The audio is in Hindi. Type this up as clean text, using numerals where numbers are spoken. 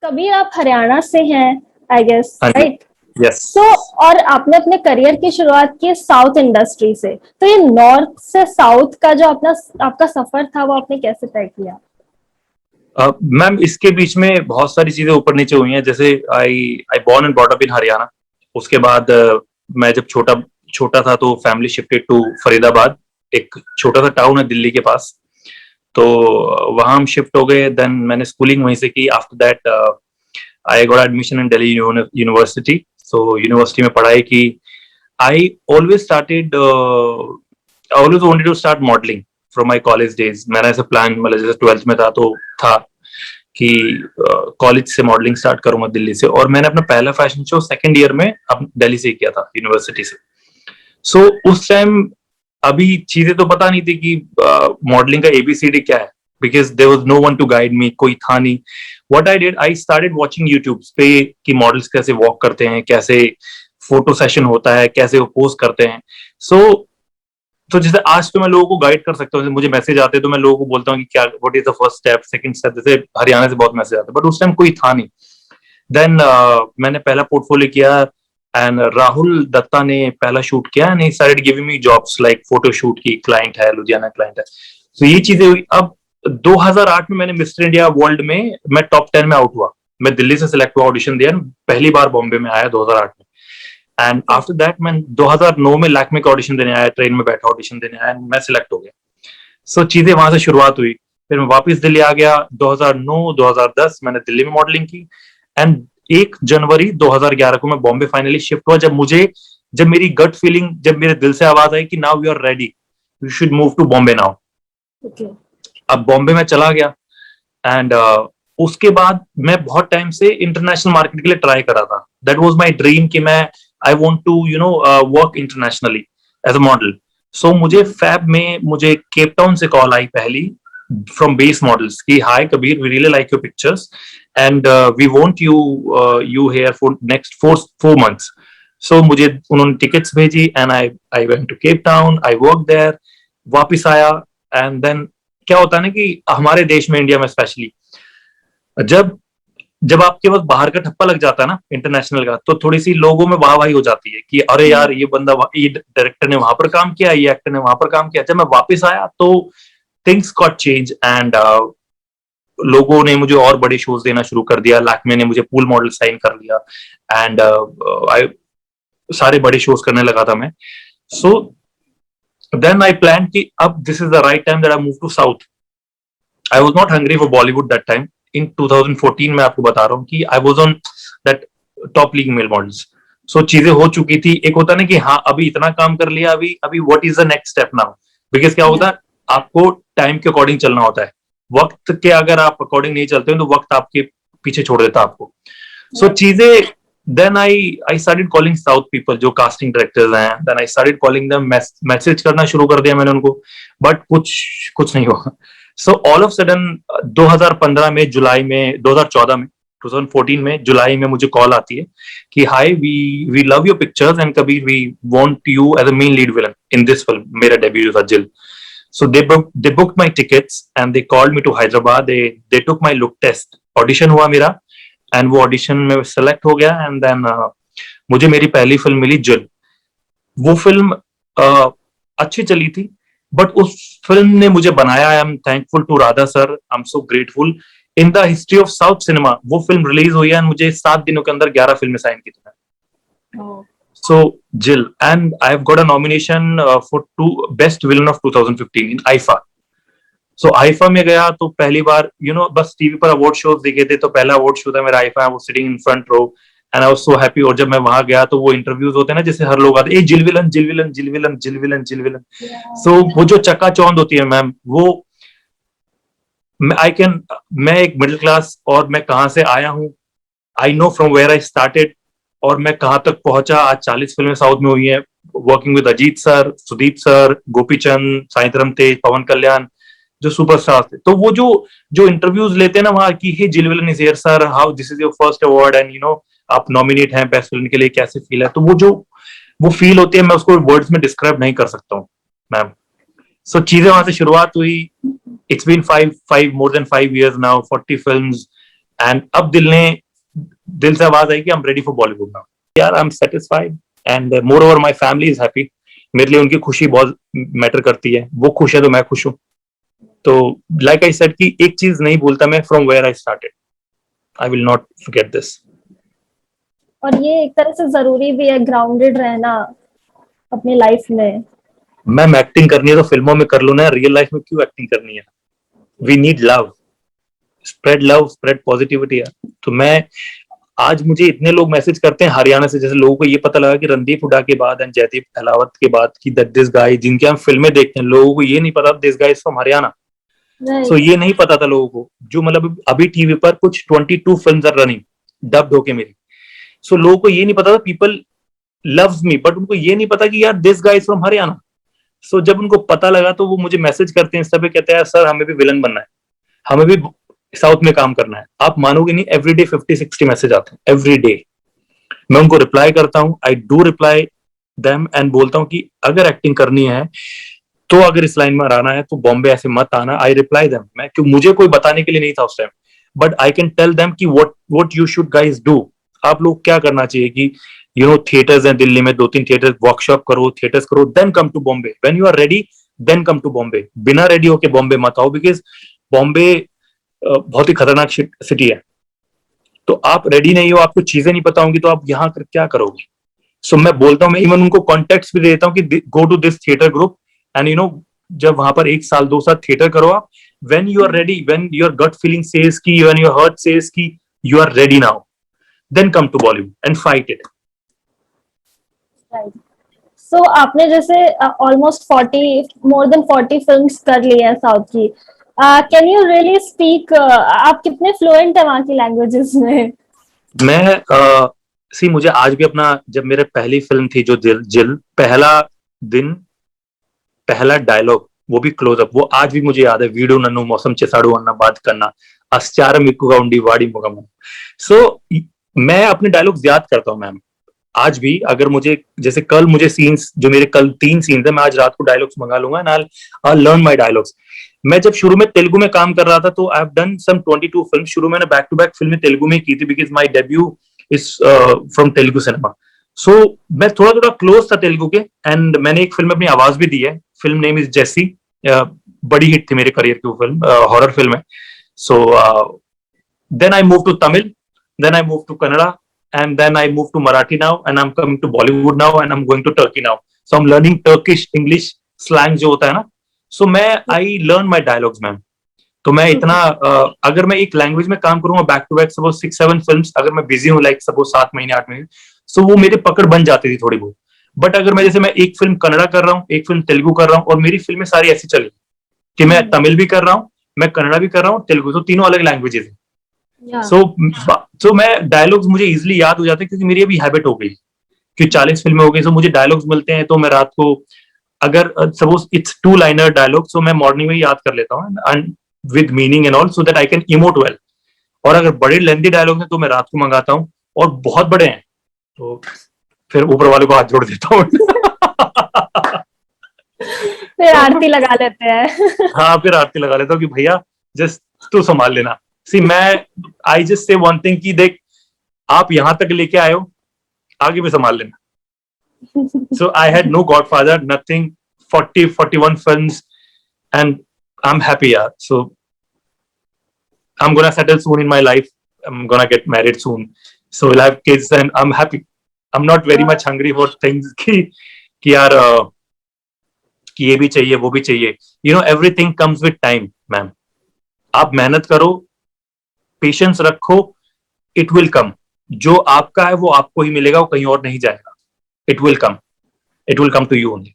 कबीर आप हरियाणा से हैं, आई गेस, हाँ जी। राइट? यस। तो और आपने अपने करियर की शुरुआत की साउथ इंडस्ट्री से, तो ये नॉर्थ से साउथ का जो अपना आपका सफर था वो आपने कैसे तय किया? मैम इसके बीच में बहुत सारी चीजें ऊपर नीचे हुई हैं। जैसे I I born and brought up in Haryana. उसके बाद मैं जब छोटा छोटा था तो फैमिली शिफ्टेड टू फरीदाबाद, एक छोटा सा टाउन है दिल्ली के पास। तो वहां हम शिफ्ट हो गए। देन मैंने स्कूलिंग वहीं से की। After that I got admission in Delhi university. So university में पढ़ाई की। I always started I always wanted to start modelling from my college days. मैंने ऐसे प्लान, मतलब जैसे 12th में था तो था कि कॉलेज से मॉडलिंग स्टार्ट करूंगा दिल्ली से। और मैंने अपना पहला फैशन शो सेकंड ईयर में अब दिल्ली से किया था, यूनिवर्सिटी से। सो उस टाइम अभी चीजें तो पता नहीं थी कि मॉडलिंग का एबीसीडी क्या है, because there was no one to guide me, कोई था नहीं। What I did, I started watching YouTube पे कि मॉडल्स कैसे वॉक करते हैं, कैसे फोटो सेशन होता है, कैसे वो पोज करते हैं। सो तो जैसे आज तो मैं लोगों को गाइड कर सकता हूँ, मुझे मैसेज आते हैं तो मैं लोगों को बोलता हूँ कि क्या, what is the first step, second step. जैसे हरियाणा से बहुत मैसेज आते हैं, बट उस टाइम कोई था नहीं। देन मैंने पहला पोर्टफोलियो किया एंड राहुल दत्ता ने पहला शूट किया and he started giving me jobs like photo shoot की। क्लाइंट है, लुधियाना क्लाइंट है। तो ये चीजें हुई। अब 2008 में मैंने मिस्टर इंडिया वर्ल्ड में मैं टॉप 10 में आउट हुआ। मैं दिल्ली से सिलेक्ट हुआ, ऑडिशन दिया, पहली बार बॉम्बे में आया 2008 में। एंड आफ्टर दैट मैं 2009 में लैक्मे का ऑडिशन देने आया, ट्रेन में बैठा ऑडिशन देने आया, मैं सिलेक्ट हो गया। सो चीजें वहां से शुरुआत हुई। फिर मैं वापस दिल्ली आ गया 2009 2010 मैंने दिल्ली में मॉडलिंग की। एंड 1 जनवरी 2011 को मैं बॉम्बे फाइनली शिफ्ट हुआ, जब मेरी गट फीलिंग, जब मेरे दिल से आवाज आई कि now you are ready, you should move to Bombay now. Okay. अब बॉम्बे में चला गया। एंड उसके बाद मैं बहुत टाइम से इंटरनेशनल मार्केट के लिए ट्राई करा था। दैट वाज माय ड्रीम कि मैं I want to work internationally as a model. So मुझे फैब में मुझे केप टाउन से कॉल आई पहली, फ्रॉम बेस मॉडल्स की, hi Kabir, we really like your pictures and we want you here for next 4 months। So मुझे उन्होंने टिकट्स भेजी and I went to Cape Town, I work there, वापिस आया। एंड देन क्या होता है ना कि हमारे देश में, इंडिया में स्पेशली, जब जब आपके पास बाहर का ठप्पा लग जाता है ना इंटरनेशनल का, तो थोड़ी सी लोगों में वाहवाही हो जाती है कि अरे यार ये बंदा, ये डायरेक्टर ने वहां पर काम किया, ये एक्टर ने वहां पर काम किया। जब मैं वापस आया तो थिंग्स गॉट चेंज एंड लोगों ने मुझे और बड़े शोज देना शुरू कर दिया। लैक्मे ने मुझे पूल मॉडल साइन कर लिया एंड आई सारे बड़े शोज करने लगा था मैं। सो देन आई प्लान कि अब this is the right time that I move to south. I was not hungry for Bollywood that time. In 2014 में आपको बता रहा हूँ कि I was on that top league male models. So चीजें हो चुकी थी। एक होता ना कि हाँ अभी इतना काम कर लिया, अभी अभी what is the next step now. Because क्या होता है, आपको टाइम के अकॉर्डिंग चलना होता है। वक्त के अगर आप अकॉर्डिंग नहीं चलते हो तो वक्त आपके पीछे छोड़ देता है आपको। सो चीजें, then I started calling south people जो कास्टिंग डायरेक्टर्स हैं। Then I started calling them, message करना शुरू कर दिया मैंने उनको, बट कुछ नहीं हुआ। सो ऑल ऑफ सडन 2015 में जुलाई में, 2014 में, 2014 में जुलाई में मुझे कॉल आती है कि hi we love your pictures and Kabir we want you as a main lead villain in this film. मेरा डेब्यू था Jil. So they booked my tickets and they called me to Hyderabad. They took my look test. Audition हुआ मेरा and वो audition में select हो गया and then मुझे मेरी पहली फिल्म मिली जिल। वो फिल्म अच्छी चली थी, बट उस फिल्म ने मुझे बनाया। I am thankful to Radha sir, I am so grateful. In the history of south cinema वो फिल्म रिलीज हुई है, मुझे 7 दिनों के अंदर 11 फिल्में साइन की थी। So Jill, and I've got a nomination for best villain of 2015 in IFA. So IFA में गया तो पहली बार बस टीवी पर अवार्ड शोज देखे थे, तो पहला अवार्ड शो था मेरा IFA, वो sitting in front row and I was so happy. और जब मैं वहां गया तो वो इंटरव्यूज होते हैं ना, जैसे हर लोग आते, ए जिल विलन जिल विलन जिल विलन जिल विलन जिल विलन। सो वो जो चकाचौंध होती है मैम, वो मैं एक मिडिल क्लास और मैं कहां से आया हूँ, I know from where I started और मैं कहां तक पहुंचा। आज 40 फिल्में साउथ में हुई हैं, working with Ajith sir, Sudeep sir, Gopichand, Sai Dharam Tej, Pawan Kalyan, जो सुपरस्टार थे। तो वो जो इंटरव्यूज लेते हैं ना वहां की, हे जिल villain is here sir, how this is your first award and आप नॉमिनेट हैं बेस्ट फिल्म के लिए, कैसे फील है। तो वो फील होती है, मैं उसको वर्ड्स में डिस्क्राइब नहीं कर सकता हूँ मैम। सो चीजें वहां से शुरुआत हुई। It's been 5 more than 5 years now, 40 films, and अब दिल से आवाज आई कि I am ready for Bollywood now यार, I am satisfied and moreover my family is happy. मेरे लिए उनकी खुशी बहुत मैटर करती है, वो खुश है तो मैं खुश हूँ। तो लाइक आई सेड कि एक चीज नहीं भूलता मैं, from where I started, I will not forget this. और ये एक तरह से जरूरी भी है, ग्राउंडेड रहना अपनी लाइफ में। मैम एक्टिंग करनी है तो फिल्मों में कर लो ना, रियल लाइफ में क्यों एक्टिंग करनी है? We need love, spread positivity है। तो मैं आज मुझे इतने लोग मैसेज करते हैं हरियाणा से, जैसे लोगों को ये पता लगा कि रणदीप हुड्डा के बाद एंड जयदीप अहलावत के बाद की दैट दिस गाय, जिनके हम फिल्में देखते हैं, लोगों को ये नहीं पता this guy is from Haryana. So ये नहीं पता था लोगों को, जो मतलब अभी टीवी पर कुछ 22 फिल्म्स आर रनिंग डब्ड होके मेरी। सो लोगों को ये नहीं पता था, पीपल लव्स मी, बट उनको ये नहीं पता कि यार this guy is from Haryana. So जब उनको पता लगा तो वो मुझे मैसेज करते हैं, सब कहते हैं सर हमें भी विलन बनना है, हमें भी साउथ में काम करना है। आप मानोगे नहीं, एवरीडे 50-60 मैसेज आते हैं एवरी डे। मैं उनको रिप्लाई करता हूँ, I do reply them and बोलता हूँ कि अगर एक्टिंग करनी है तो अगर इस लाइन में आना है तो बॉम्बे ऐसे मत आना। आई रिप्लाई देम, मैं क्यों, मुझे कोई बताने के लिए नहीं था उस time, but I can tell them कि what you should guys do. आप लोग क्या करना चाहिए कि यू नो थिएटर्स हैं दिल्ली में 2-3 थिएटर्स, वर्कशॉप करो, थिएटर्स करो, then come to Bombay. When you are ready then come to Bombay. बिना रेडी होके बॉम्बे मत आओ, बिकॉज बॉम्बे बहुत ही खतरनाक सिटी है। तो आप रेडी नहीं हो, आपको चीजें नहीं पता होंगी, तो आप यहाँ कर क्या करोगे? सो मैं बोलता हूँ, मैं इवन उनको कॉन्टेक्ट भी देता हूँ कि go to this theatre group and you know, जब वहां पर 1 साल 2 साल थिएटर करो आप, when you are ready, when your gut feeling says की, व्हेन योर हार्ट सेज की you are ready now, then come to Bollywood and fight it. So आपने जैसे ऑलमोस्ट 40 मोर देन 40 फिल्म्स कर ली है साउथ की। कैन यू रियली स्पीक, आप कितने फ्लुएंट है वहाँ की लैंग्वेजेस में? मैं सी मुझे आज भी अपना, जब मेरे पहली फिल्म थी जो जिल, पहला दिन पहला डायलॉग वो भी क्लोजअप, वो आज भी मुझे याद है। वीडू नन्नू मौसम चेसाड़ू अन्ना बात करना अस्चार मिक्कू का उंडी वाड़ी मुगम। सो मैं अपने डायलॉग्स याद करता हूँ मैम आज भी। अगर मुझे, जैसे कल मुझे सीन्स, जो मेरे कल 3 सीन्स है, मैं आज रात को डायलॉग्स मंगा लूंगा and I learn my dialogues. मैं जब शुरू में तेलुगु में काम कर रहा था तो I have done some 22 film. शुरू मैंने बैक टू बैक फिल्में तेलुगु में की थी, because my debut is from Telugu cinema. So मैं थोड़ा थोड़ा क्लोज था तेलुगु के, एंड मैंने एक फिल्म अपनी आवाज भी दी है, फिल्म नेम इज जेसी। बड़ी हिट थी मेरे करियर की वो फिल्म, हॉरर फिल्म है। So then I move to Tamil, then I move to Kannada, and then I moved to Marathi now, and I'm coming to Bollywood now, and I'm going to Turkey now. So I'm learning Turkish, English slang जो होता है ना, so मैं I learn my dialogues ma'am. तो मैं इतना अगर मैं एक लैंग्वेज में काम करूंगा back to back, suppose 6-7 films, अगर मैं बिजी हूँ लाइक सपोज 7 महीने 8 महीने, सो वो मेरी पकड़ बन जाती थी थोड़ी बहुत। बट अगर मैं, जैसे मैं एक फिल्म कन्नड़ा कर रहा हूँ, एक फिल्म तेलुगु कर रहा हूँ, और मेरी फिल्में सारी ऐसी चली कि मैं तमिल भी कर रहा हूँ, मैं कन्नड़ा भी कर रहा हूँ, तेलुगु, तो तीनों अलग लैंग्वेजेस है। सो मैं डायलॉग्स मुझे इजिली याद हो जाते हैं, क्योंकि मेरी अभी हैबिट हो गई कि 40 फिल्में हो गई, सो मुझे डायलॉग्स मिलते हैं। तो मैं रात को, अगर सपोज इट्स 2 लाइनर डायलॉग, सो मैं मॉर्निंग में याद कर लेता हूँ and with meaning and all, so that I can emote well. और अगर बड़े लेंथी डायलॉग हैं तो मैं रात को मंगाता हूँ, और बहुत बड़े हैं तो फिर ऊपर वाले को हाथ जोड़ देता हूँ। फिर आरती लगा लेते हैं। हाँ, फिर आरती लगा लेता हूँ कि भैया जस्ट तू संभाल लेना। सी मैं I just say one thing कि देख, आप यहां तक लेके आए हो, आगे भी संभाल लेना। So I had no godfather, nothing, 41 films, and I am happy यार। So I am gonna settle soon in my life, I am gonna get married soon, so will have kids and I am happy. I am not very much hungry for things कि यार कि ये भी चाहिए वो भी चाहिए। You know everything comes with time ma'am. आप मेहनत करो, पेशेंस रखो, इट विल कम। जो आपका है वो आपको ही मिलेगा, वो कहीं और नहीं जाएगा। It will come to you only.